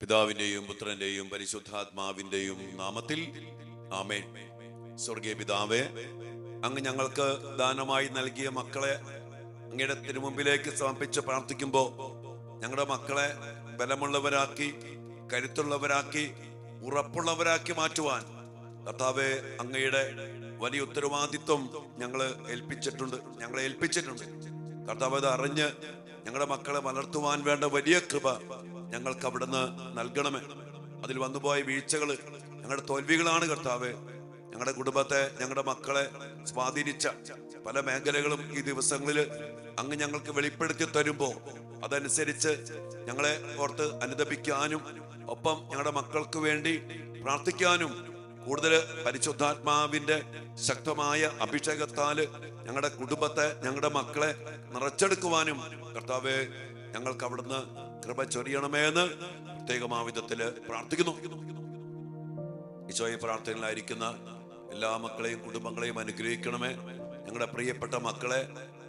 പിതാവിന്റെയും പുത്രന്റെയും പരിശുദ്ധാത്മാവിന്റെയും നാമത്തിൽ ആമേൻ. സ്വർഗീയ പിതാവേ, അങ്ങ് ഞങ്ങൾക്ക് ദാനമായി നൽകിയ മക്കളെ അങ്ങയുടെ തിരുമുമ്പിലേക്ക് സമർപ്പിച്ച് പ്രാർത്ഥിക്കുമ്പോൾ ഞങ്ങളുടെ മക്കളെ ബലമുള്ളവരാക്കി, കരുത്തുള്ളവരാക്കി, ഉറപ്പുള്ളവരാക്കി മാറ്റുവാൻ കർത്താവേ, അങ്ങയുടെ വലിയ ഉത്തരവാദിത്വം ഞങ്ങളെ ഏൽപ്പിച്ചിട്ടുണ്ട്. കർത്താവ് അത് അറിഞ്ഞ് ഞങ്ങളുടെ മക്കളെ വളർത്തുവാൻ വേണ്ട വലിയ കൃപ ഞങ്ങൾക്ക് അവിടുന്ന് നൽകണമേ. അതിൽ വന്നുപോയ വീഴ്ചകൾ ഞങ്ങളുടെ തോൽവികളാണ് കർത്താവേ. ഞങ്ങളുടെ കുടുംബത്തെ, ഞങ്ങളുടെ മക്കളെ സ്വാധീനിച്ച പല മേഖലകളും ഈ ദിവസങ്ങളിൽ അങ്ങ് ഞങ്ങൾക്ക് വെളിപ്പെടുത്തി തരുമ്പോൾ അതനുസരിച്ച് ഞങ്ങളെ ഓർത്ത് അനുദപിക്കാനും ഒപ്പം ഞങ്ങളുടെ മക്കൾക്ക് വേണ്ടി പ്രാർത്ഥിക്കാനും കൂടുതൽ പരിശുദ്ധാത്മാവിന്റെ ശക്തമായ അഭിഷേകത്താല് ഞങ്ങളുടെ കുടുംബത്തെ, ഞങ്ങളുടെ മക്കളെ നിറച്ചെടുക്കുവാനും കർത്താവേ, ഞങ്ങൾക്ക് അവിടുന്ന് കൃപ ചൊരിയണമേ എന്ന് പ്രത്യേകമായ വിധത്തില് പ്രാർത്ഥിക്കുന്നു. ഈശോയെ, പ്രാർത്ഥനയിലായിരിക്കുന്ന എല്ലാ മക്കളെയും കുടുംബങ്ങളെയും അനുഗ്രഹിക്കണമേ. ഞങ്ങളുടെ പ്രിയപ്പെട്ട മക്കളെ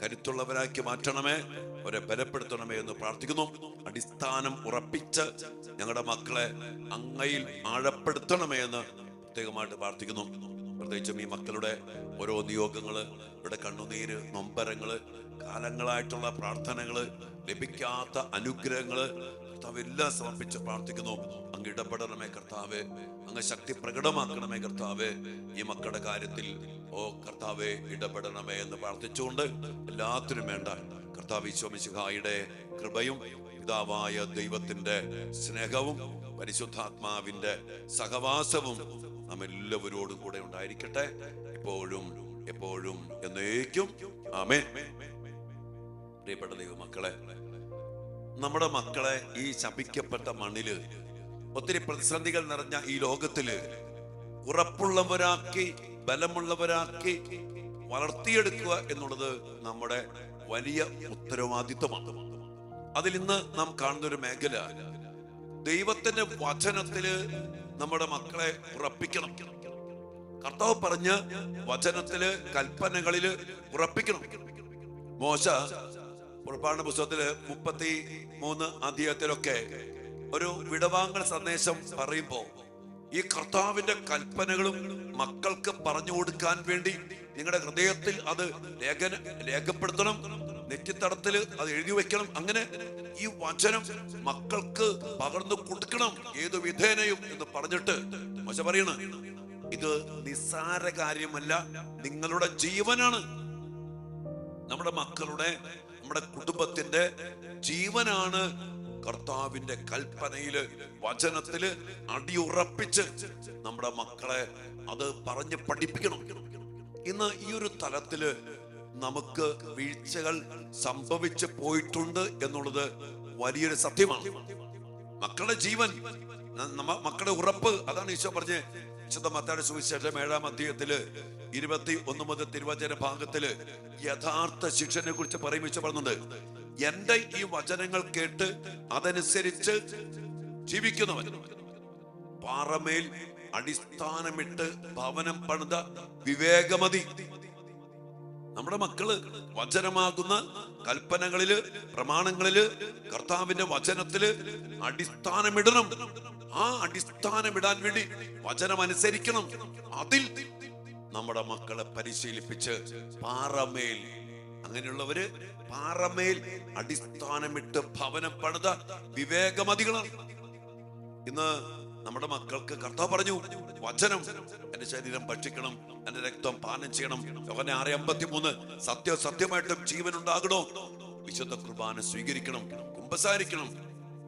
കരുത്തുള്ളവരാക്കി മാറ്റണമേ, അവരെ ബലപ്പെടുത്തണമേ എന്ന് പ്രാർത്ഥിക്കുന്നു. അടിസ്ഥാനം ഉറപ്പിച്ച് ഞങ്ങളുടെ മക്കളെ അങ്ങയിൽ ആഴപ്പെടുത്തണമേ എന്ന് പ്രത്യേകമായിട്ട് പ്രാർത്ഥിക്കുന്നു. പ്രത്യേകിച്ചും ഈ മക്കളുടെ ഓരോ നിയോഗങ്ങള്, ഇവിടെ കണ്ണുനീര്, നൊമ്പരങ്ങള്, കാലങ്ങളായിട്ടുള്ള പ്രാർത്ഥനകള്, ലഭിക്കാത്ത അനുഗ്രഹങ്ങള് കർത്താവ് എല്ലാം സമർപ്പിച്ച് പ്രാർത്ഥിക്കുന്നു. അങ്ങ് ഇടപെടണമേ കർത്താവേ, അങ്ങ് ശക്തി പ്രകടമാക്കണമേ കർത്താവേ. ഈ മക്കളുടെ കാര്യത്തിൽ കർത്താവേ ഇടപെടണമേ എന്ന് പ്രാർത്ഥിച്ചുകൊണ്ട് എല്ലാത്തിനും വേണ്ട കർത്താവ് ഈശോ മിശിഹായുടെ കൃപയും പിതാവായ ദൈവത്തിന്റെ സ്നേഹവും പരിശുദ്ധാത്മാവിന്റെ സഹവാസവും നമ്മെല്ലാവരോടും കൂടെ ഉണ്ടായിരിക്കട്ടെ, എപ്പോഴും എപ്പോഴും എന്നേക്കും. ആമേൻ. പ്രിയപ്പെട്ട ദൈവമക്കളെ, നമ്മുടെ മക്കളെ ഈ ശപിക്കപ്പെട്ട മണ്ണില്, ഒത്തിരി പ്രതിസന്ധികൾ നിറഞ്ഞ ഈ ലോകത്തില് ഉറപ്പുള്ളവരാക്കി, ബലമുള്ളവരാക്കി വളർത്തിയെടുക്കുക എന്നുള്ളത് നമ്മുടെ വലിയ ഉത്തരവാദിത്വമാണ്. അതിൽ ഇന്ന് നാം കാണുന്ന ഒരു മേഖല, ദൈവത്തിന്റെ വചനത്തില് നമ്മുടെ മക്കളെ ഉറപ്പിക്കണം. കർത്താവ് പറഞ്ഞ വചനത്തില്, കൽപ്പനകളില് ഉറപ്പിക്കണം. മോശ പുറപ്പാടിന്റെ പുസ്തകത്തില് 33 അധ്യായത്തിലൊക്കെ ഒരു വിടവാങ്ങൽ സന്ദേശം പറയുമ്പോ ഈ കർത്താവിന്റെ കൽപ്പനകളും മക്കൾക്ക് പറഞ്ഞു കൊടുക്കാൻ വേണ്ടി നിങ്ങളുടെ ഹൃദയത്തിൽ അത് രേഖപ്പെടുത്തണം, നെറ്റിത്തടത്തില് അത് എഴുതി വെക്കണം. അങ്ങനെ ഈ വചനം മക്കൾക്ക് പകർന്നു കൊടുക്കണം ഏതു വിധേനയും എന്ന് പറഞ്ഞിട്ട് മോശ പറയണ, ഇത് നിസ്സാര കാര്യമല്ല, നിങ്ങളുടെ ജീവനാണ്. നമ്മുടെ മക്കളുടെ, നമ്മുടെ കുടുംബത്തിന്റെ ജീവനാണ് കർത്താവിന്റെ കൽപ്പനയില്, വചനത്തില് അടിയുറപ്പിച്ച് നമ്മുടെ മക്കളെ അത് പറഞ്ഞ് പഠിപ്പിക്കണം. ഇന്ന് ഈ ഒരു തലത്തില് നമുക്ക് വീഴ്ചകൾ സംഭവിച്ചു പോയിട്ടുണ്ട് എന്നുള്ളത് വലിയൊരു സത്യമാണ്. മക്കളുടെ ജീവൻ, മക്കളുടെ ഉറപ്പ്, അതാണ് ഈശോ പറഞ്ഞ് വിശുദ്ധ മത്തായിയുടെ സുവിശേഷം 7-ാം അധ്യായത്തില് 21 മുതൽ തിരുവചന ഭാഗത്തില് യഥാർത്ഥ ശിക്ഷനെ കുറിച്ച് പറയുന്നുണ്ട്. എന്റെ ഈ വചനങ്ങൾ കേട്ട് അതനുസരിച്ച് ജീവിക്കുന്നവൻ പാറമേൽ അടിസ്ഥാനമിട്ട് ഭവനം പണിത വിവേകമതി. നമ്മുടെ മക്കള് വചനമാകുന്ന കൽപ്പനകളില്, പ്രമാണങ്ങളില്, കർത്താവിന്റെ വചനത്തില് അടിസ്ഥാനമിടണം. ആ അടിസ്ഥാനമിടാൻ വേണ്ടി വചനം അനുസരിക്കണം. അതിൽ നമ്മുടെ മക്കളെ പരിശീലിപ്പിച്ച് പാറമേൽ, അങ്ങനെയുള്ളവര് പാറമേൽ അടിസ്ഥാനമിട്ട് ഭവനം പണിത വിവേകമതികളാണ്. ഇന്ന് നമ്മുടെ മക്കൾക്ക് കർത്താവ് പറഞ്ഞു, വചനം, എന്റെ ശരീരം ഭക്ഷിക്കണം, എന്റെ രക്തം പാനം ചെയ്യണം. യോഹന്നാൻ 6:53 സത്യമായിട്ടും ജീവൻ ഉണ്ടാകണോ, വിശുദ്ധ കുർബാന സ്വീകരിക്കണം, കുമ്പസാരിക്കണം,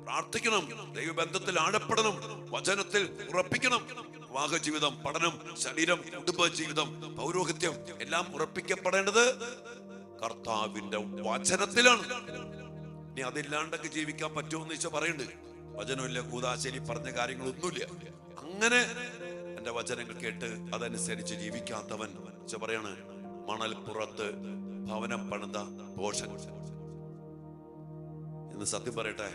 പ്രാർത്ഥിക്കണം, ദൈവബന്ധത്തിൽ ആഴപ്പെടണം, വചനത്തിൽ ഉറപ്പിക്കണം. വിവാഹ ജീവിതം, പഠനം, ശരീരം, കുടുംബ ജീവിതം, പൗരോഹിത്യം എല്ലാം ഉറപ്പിക്കപ്പെടേണ്ടത് കർത്താവിന്റെ വചനത്തിലാണ്. ഇനി അതില്ലാണ്ടൊക്കെ ജീവിക്കാൻ പറ്റുമെന്ന് ഈശോ പറയുന്നുണ്ട്. വചനമില്ല, കൂതാശേരി പറഞ്ഞ കാര്യങ്ങളൊന്നുമില്ല. അങ്ങനെ എന്റെ വചനങ്ങൾ കേട്ട് അതനുസരിച്ച് ജീവിക്കാത്തവൻ പറയാണ്, മണൽ പുറത്ത് ഭവനം പണിത ഭോഷൻ. ഇന്ന് സത്യം പറയട്ടെ,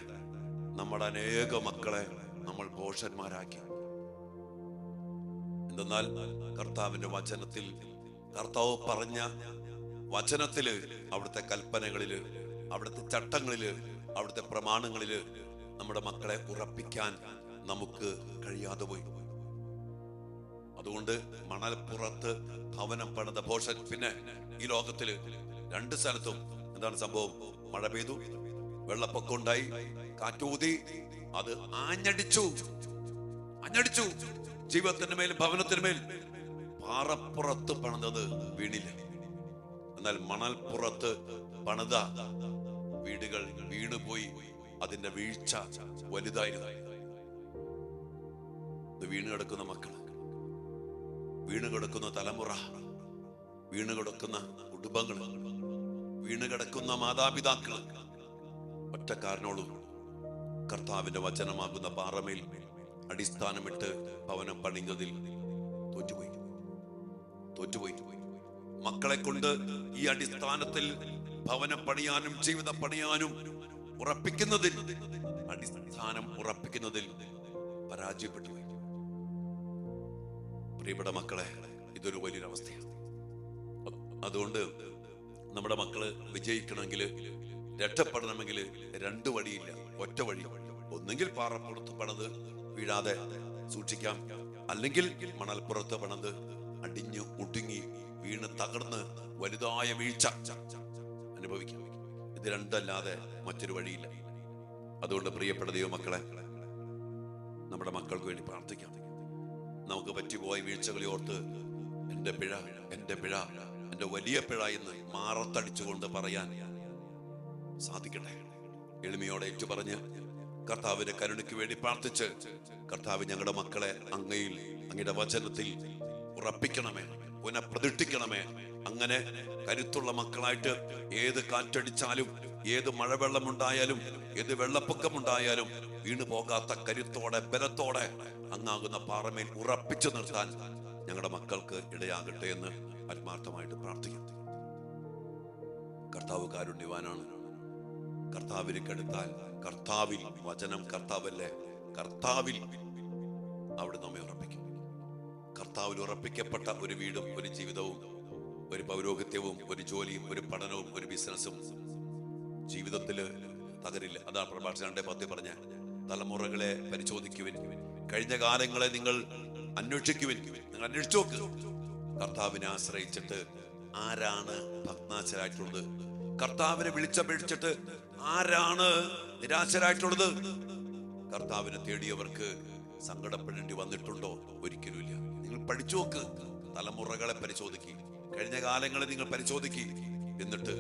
നമ്മുടെ അനേക മക്കളെ നമ്മൾ ഭോഷന്മാരാക്കി. എന്തെന്നാൽ കർത്താവിന്റെ വചനത്തിൽ, കർത്താവ് പറഞ്ഞ വചനത്തില്, അവിടുത്തെ കൽപ്പനകളില്, അവിടുത്തെ ചട്ടങ്ങളില്, അവിടുത്തെ പ്രമാണങ്ങളില് നമ്മുടെ മക്കളെ ഉറപ്പിക്കാൻ നമുക്ക് കഴിയാതെ പോയി. അതുകൊണ്ട് മണൽപ്പുറത്ത് ഭവനം പണിത ഭോഷൻ. പിന്നെ ഈ ലോകത്തില് 2 സ്ഥലത്തും എന്താണ് സംഭവം? മഴ പെയ്തു, വെള്ളപ്പൊക്കം ഉണ്ടായി, കാറ്റൂതി, അത് ആഞ്ഞടിച്ചു. ജീവിതത്തിന്റെ മേൽ, ഭവനത്തിന് മേൽ. പാറപ്പുറത്ത് പണിതത് വീണില്ല. എന്നാൽ മണൽപ്പുറത്ത് പണിത വീടുകൾ വീണുപോയി. അതിന്റെ വീഴ്ച വലുതായിരുന്നു. വീണ് കിടക്കുന്ന മക്കൾ, വീണ് കിടക്കുന്ന തലമുറ, വീണ് കിടക്കുന്ന കുടുംബങ്ങൾ, വീണ് കിടക്കുന്ന മാതാപിതാക്കൾ, ഒറ്റ കാരണോളൂ, കർത്താവിന്റെ വചനമാകുന്ന പാറമേൽ അടിസ്ഥാനമിട്ട് ഭവനം പണിഞ്ഞതിൽ തോറ്റുപോയി. മക്കളെ കൊണ്ട് ഈ അടിസ്ഥാനത്തിൽ ഭവനം പണിയാനും ജീവിതം പണിയാനും അടിസ്ഥാനം ഉറപ്പിക്കുന്നതിൽ പരാജയപ്പെട്ടു പോയി. പ്രിയപ്പെട്ട മക്കളെ, ഇതൊരു വലിയൊരു അവസ്ഥയാണ്. അതുകൊണ്ട് നമ്മുടെ മക്കള് വിജയിക്കണമെങ്കിൽ, രക്ഷപ്പെടണമെങ്കിൽ 2 വഴിയില്ല, ഒറ്റ വഴി. ഒന്നെങ്കിൽ പാറപ്പുറത്ത് പണിത് വീഴാതെ സൂക്ഷിക്കാം, അല്ലെങ്കിൽ മണൽപ്പുറത്ത് പണിത് അടിഞ്ഞു ഒടുങ്ങി വീണ് തകർന്ന് വലുതായ വീഴ്ച അനുഭവിക്കാം. ഇത് 2 അല്ലാതെ മറ്റൊരു വഴിയില്ല. അതുകൊണ്ട് പ്രിയപ്പെട്ട ദൈവമക്കളെ, നമ്മുടെ മക്കൾക്ക് വേണ്ടി പ്രാർത്ഥിക്കാം. നമുക്ക് പറ്റിപ്പോയ വീഴ്ചകളെ ഓർത്ത് എന്റെ പിഴ, എന്റെ വലിയ പിഴ എന്ന് മാറത്തടിച്ചുകൊണ്ട് പറയാൻ സാധിക്കട്ടെ. എളിമയോടെ ഏറ്റുപറഞ്ഞ് കർത്താവിന്റെ കരുണയ്ക്ക് വേണ്ടി പ്രാർത്ഥിച്ച്, കർത്താവ് ഞങ്ങളുടെ മക്കളെ അങ്ങയുടെ വചനത്തിൽ ഉറപ്പിക്കണമേ, പുനഃപ്രതിഷ്ഠിക്കണമേ. അങ്ങനെ കരുത്തുള്ള മക്കളായിട്ട് ഏത് കാറ്റടിച്ചാലും, ഏത് മഴവെള്ളമുണ്ടായാലും, ഏത് വെള്ളപ്പൊക്കമുണ്ടായാലും വീണു പോകാത്ത കരുത്തോടെ, ബലത്തോടെ അങ്ങാകുന്ന പാറമേൽ ഉറപ്പിച്ചു നിർത്താൻ ഞങ്ങളുടെ മക്കൾക്ക് ഇടയാകട്ടെ എന്ന് ആത്മാർത്ഥമായിട്ട് പ്രാർത്ഥിക്കാം. കർത്താവ് കാരുണ്യവാനാണ്. കർത്താവിന് കെടുത്താൽ, കർത്താവിൽ, വചനം കർത്താവല്ലേ, കർത്താവിൽ അവിടെ നമ്മെ ഉറപ്പിക്കും. കർത്താവിൽ ഉറപ്പിക്കപ്പെട്ട ഒരു വീടും, ഒരു ജീവിതവും, ഒരു പൗരോഹിത്യവും, ഒരു ജോലിയും, ഒരു പഠനവും, ഒരു ബിസിനസ്സും ജീവിതത്തില് തകരില്ല. അതാണ് പ്രഭാഷകൻ 2:10 പറഞ്ഞ, തലമുറകളെ പരിശോധിക്കുവിൻ, കഴിഞ്ഞ കാലങ്ങളെ നിങ്ങൾ അന്വേഷിക്കുവിൻ. നിങ്ങൾ അന്വേഷിച്ചു നോക്ക്, കർത്താവിനെ ആശ്രയിച്ചിട്ട് ആരാണ് ഭഗ്നാശരായിട്ടുള്ളത്? കർത്താവിനെ വിളിച്ചപേക്ഷിച്ചിട്ട് ആരാണ് നിരാശരായിട്ടുള്ളത്? കർത്താവിനെ തേടിയവർക്ക് സങ്കടപ്പെടേണ്ടി വന്നിട്ടുണ്ടോ? ഒരിക്കലുമില്ല. നിങ്ങൾ പഠിച്ചു നോക്ക്, തലമുറകളെ പരിശോധിക്കുക, കഴിഞ്ഞ കാലങ്ങളെ നിങ്ങൾ പരിശോധിക്കുക. എന്നിട്ട്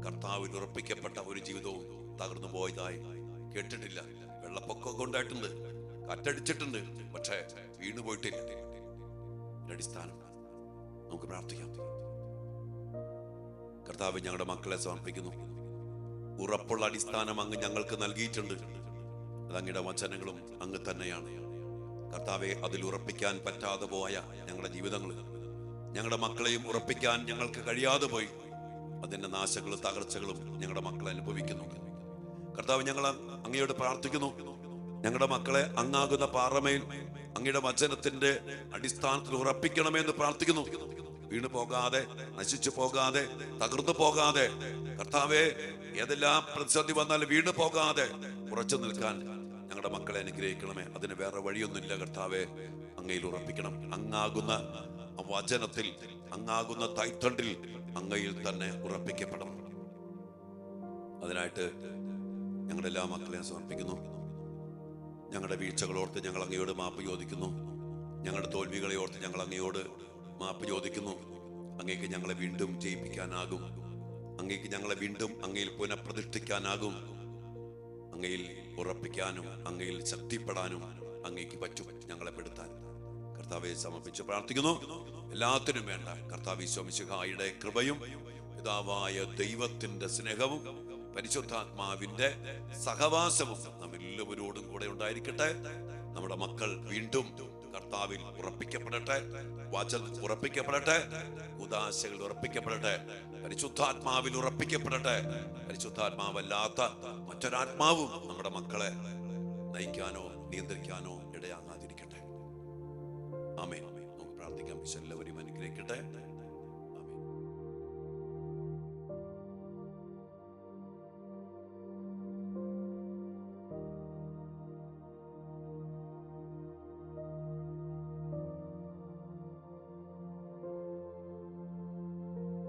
കർത്താവിൽ ഉറപ്പിക്കപ്പെട്ട ഒരു ജീവിതവും തകർന്നു പോയതായി കേട്ടിട്ടില്ല. വെള്ളപ്പൊക്കമൊക്കെ ഉണ്ടായിട്ടുണ്ട്, കാറ്റടിച്ചിട്ടുണ്ട്, പക്ഷേ വീണുപോയിട്ടില്ല. അടിസ്ഥാനം നമുക്ക് പ്രാർത്ഥിക്കാം. കർത്താവ്, ഞങ്ങളുടെ മക്കളെ സമർപ്പിക്കുന്നു. ഉറപ്പുള്ള അടിസ്ഥാനം അങ്ങ് ഞങ്ങൾക്ക് നൽകിയിട്ടുണ്ട്. അത് അങ്ങയുടെ വചനങ്ങളും അങ്ങ് തന്നെയാണ്. കർത്താവെ, അതിൽ ഉറപ്പിക്കാൻ പറ്റാതെ പോയ ഞങ്ങളുടെ ജീവിതങ്ങൾ, ഞങ്ങളുടെ മക്കളെയും ഉറപ്പിക്കാൻ ഞങ്ങൾക്ക് കഴിയാതെ പോയി. അതിന്റെ നാശങ്ങളും തകർച്ചകളും ഞങ്ങളുടെ മക്കൾ അനുഭവിക്കുന്നു. കർത്താവ്, ഞങ്ങൾ അങ്ങയോട് പ്രാർത്ഥിക്കുന്നു. ഞങ്ങളുടെ മക്കളെ അങ്ങാകുന്ന പാറമേൽ അങ്ങയുടെ വചനത്തിന്റെ അടിസ്ഥാനത്തിൽ ഉറപ്പിക്കണമെന്ന് പ്രാർത്ഥിക്കുന്നു. വീണു പോകാതെ, നശിച്ചു പോകാതെ, തകർന്നു പോകാതെ, കർത്താവെ, ഏതെല്ലാം പ്രതിസന്ധി വന്നാൽ വീണു പോകാതെ ഉറച്ചു നിൽക്കാൻ ഞങ്ങളുടെ മക്കളെ അനുഗ്രഹിക്കണമേ. അതിന് വേറെ വഴിയൊന്നുമില്ല. കർത്താവെ, അങ്ങയിൽ ഉറപ്പിക്കണം. അങ്ങാകുന്ന വചനത്തിൽ, അങ്ങാകുന്ന തൈത്തണ്ടിൽ, അങ്ങയിൽ തന്നെ ഉറപ്പിക്കപ്പെടണം. അതിനായിട്ട് ഞങ്ങളുടെ എല്ലാ മക്കളെയും സമർപ്പിക്കുന്നു. ഞങ്ങളുടെ വീഴ്ചകളോർത്ത് ഞങ്ങൾ അങ്ങയോട് മാപ്പ് ചോദിക്കുന്നു. ഞങ്ങളുടെ തോൽവികളെ ഓർത്ത് ഞങ്ങൾ അങ്ങയോട് മാപ്പ് ചോദിക്കുന്നു. അങ്ങേക്ക് ഞങ്ങളെ വീണ്ടും ജയിപ്പിക്കാനാകും. അങ്ങേക്ക് ഞങ്ങളെ വീണ്ടും അങ്ങയിൽ പുനഃപ്രതിഷ്ഠിക്കാനാകും. അങ്ങയിൽ ഉറപ്പിക്കാനും അങ്ങയിൽ ശക്തിപ്പെടാനും അങ്ങേക്ക് പറ്റും ഞങ്ങളെ പെടുത്താൻ. കർത്താവെ സമർപ്പിച്ച് പ്രാർത്ഥിക്കുന്നു. എല്ലാത്തിനും വേണ്ട കർത്താവ് ഈശോ മിശിഹായുടെ കൃപയും പിതാവായ ദൈവത്തിന്റെ സ്നേഹവും പരിശുദ്ധാത്മാവിന്റെ സഹവാസവും നമ്മെല്ലാവരോടും കൂടെ ഉണ്ടായിരിക്കട്ടെ. നമ്മുടെ മക്കൾ വീണ്ടും കർത്താവിൽ ഉറപ്പിക്കപ്പെടട്ടെ, വചനം ഉറപ്പിക്കപ്പെടട്ടെ, ഉദാശകൾ ഉറപ്പിക്കപ്പെടട്ടെ, പരിശുദ്ധാത്മാവിൽ ഉറപ്പിക്കപ്പെടട്ടെ. പരിശുദ്ധാത്മാവല്ലാത്ത മറ്റൊരാത്മാവും നമ്മുടെ മക്കളെ നയിക്കാനോ നിയന്ത്രിക്കാനോ ഇടയാകാതിരിക്കട്ടെ. ആമേൻ. നമുക്ക് പ്രാർത്ഥിക്കാം. എല്ലാവരെയും അനുഗ്രഹിക്കട്ടെ.